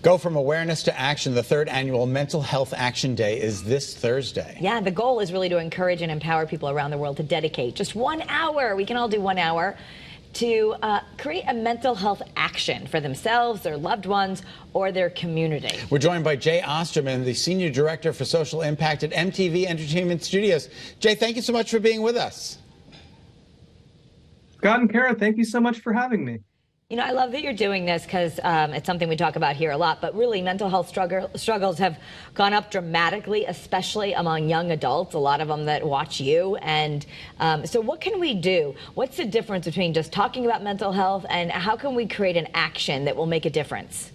Go from awareness to action. The third annual Mental Health Action Day is this Thursday. Yeah, the goal is really to encourage and empower people around the world to dedicate just 1 hour. We can all do 1 hour to create a mental health action for themselves, their loved ones, or their community. We're joined by Jay Osterman, the Senior Director for Social Impact at MTV Entertainment Studios. Jay, thank you so much for being with us. Scott and Kara, thank you so much for having me. You know, I love that you're doing this because it's something we talk about here a lot, but really mental health struggles have gone up dramatically, especially among young adults, a lot of them that watch you. And so what can we do? What's the difference between just talking about mental health and how can we create an action that will make a difference?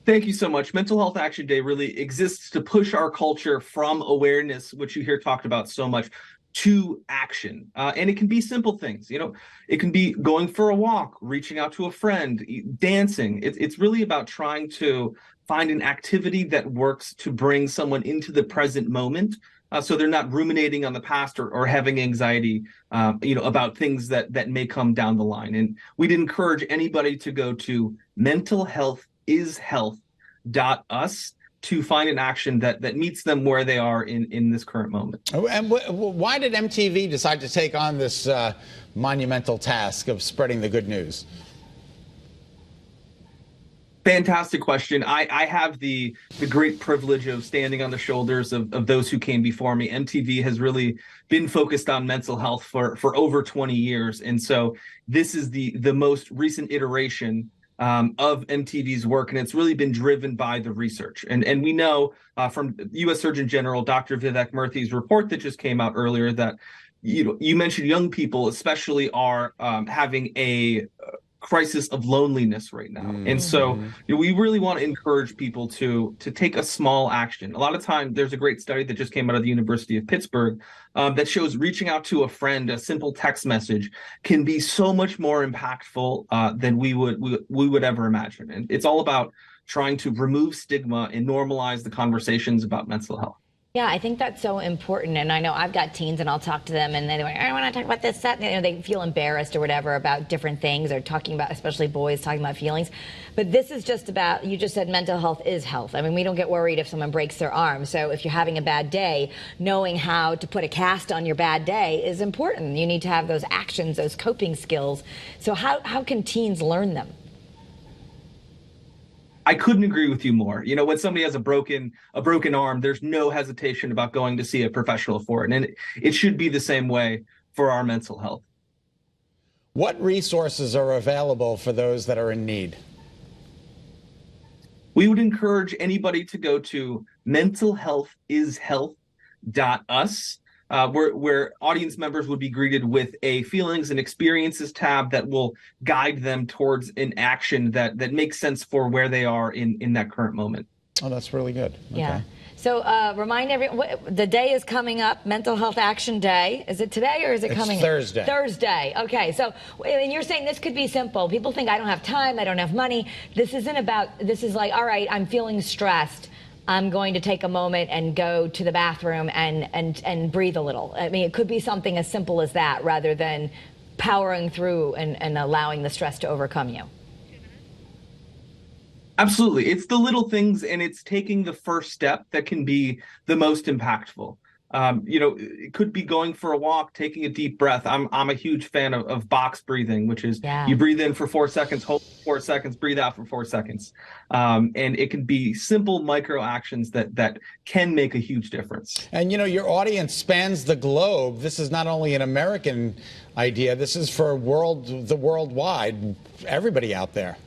Thank you so much. Mental Health Action Day really exists to push our culture from awareness, which you hear talked about so much, to action. And it can be simple things. You know, it can be going for a walk, reaching out to a friend, dancing. It's really about trying to find an activity that works to bring someone into the present moment. So they're not ruminating on the past or having anxiety, about things that may come down the line. And we'd encourage anybody to go to mentalhealthishealth.us to find an action that meets them where they are in this current moment. And why did MTV decide to take on this monumental task of spreading the good news? Fantastic question. I have the great privilege of standing on the shoulders of those who came before me. MTV has really been focused on mental health for over 20 years. And so this is the most recent iteration of MTV's work, and it's really been driven by the research. And we know from U.S. Surgeon General Dr. Vivek Murthy's report that just came out earlier that you mentioned young people especially are having a crisis of loneliness right now. And so we really want to encourage people to take a small action. A lot of time, there's a great study that just came out of the University of Pittsburgh that shows reaching out to a friend, a simple text message, can be so much more impactful than we would ever imagine. And it's all about trying to remove stigma and normalize the conversations about mental health. Yeah, I think that's so important. And I know I've got teens and I'll talk to them and they're like, I want to talk about this, that. And, they feel embarrassed or whatever about different things or talking about, especially boys talking about feelings. But this is just about, you just said mental health is health. I mean, we don't get worried if someone breaks their arm. So if you're having a bad day, knowing how to put a cast on your bad day is important. You need to have those actions, those coping skills. So how can teens learn them? I couldn't agree with you more. You know, when somebody has a broken arm, there's no hesitation about going to see a professional for it. And it should be the same way for our mental health. What resources are available for those that are in need? We would encourage anybody to go to mentalhealthishealth.us. Where audience members would be greeted with a feelings and experiences tab that will guide them towards an action that makes sense for where they are in that current moment. Oh, that's really good. Okay. Yeah. So remind everyone, the day is coming up, Mental Health Action Day. Is it today or is it coming? Thursday. Thursday. Okay. So and you're saying this could be simple. People think I don't have time, I don't have money. This is like, all right, I'm feeling stressed. I'm going to take a moment and go to the bathroom and breathe a little. I mean, it could be something as simple as that rather than powering through and allowing the stress to overcome you. Absolutely. It's the little things, and it's taking the first step that can be the most impactful. It could be going for a walk, taking a deep breath. I'm a huge fan of box breathing, which is you breathe in for 4 seconds, hold 4 seconds, breathe out for 4 seconds. And it can be simple micro actions that can make a huge difference. And, your audience spans the globe. This is not only an American idea. This is for the worldwide, everybody out there.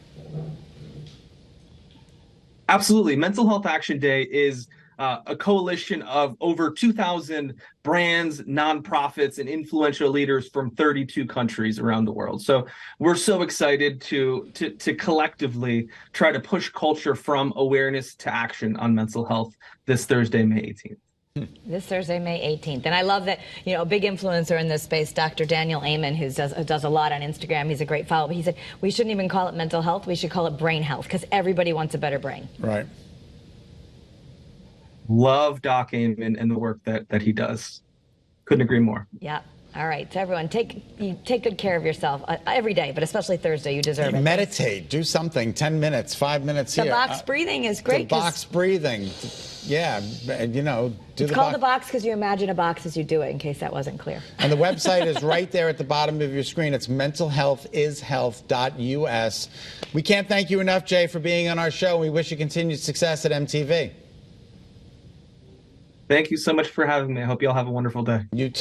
Absolutely. Mental Health Action Day is a coalition of over 2,000 brands, nonprofits, and influential leaders from 32 countries around the world. So we're so excited to collectively try to push culture from awareness to action on mental health this Thursday, May 18th. This Thursday, May 18th. And I love that, a big influencer in this space, Dr. Daniel Amen, who does a lot on Instagram. He's a great follow. But he said, we shouldn't even call it mental health. We should call it brain health because everybody wants a better brain. Right. Love Doc Amen and the work that he does. Couldn't agree more. Yeah. All right, so everyone, take good care of yourself every day, but especially Thursday. You deserve it. Meditate, do something. 10 minutes, 5 minutes The here. box breathing is great. The box breathing, yeah, you know. It's called the box because you imagine a box as you do it. In case that wasn't clear. And the website is right there at the bottom of your screen. It's mentalhealthishealth.us. We can't thank you enough, Jay, for being on our show. We wish you continued success at MTV. Thank you so much for having me. I hope you all have a wonderful day. You too.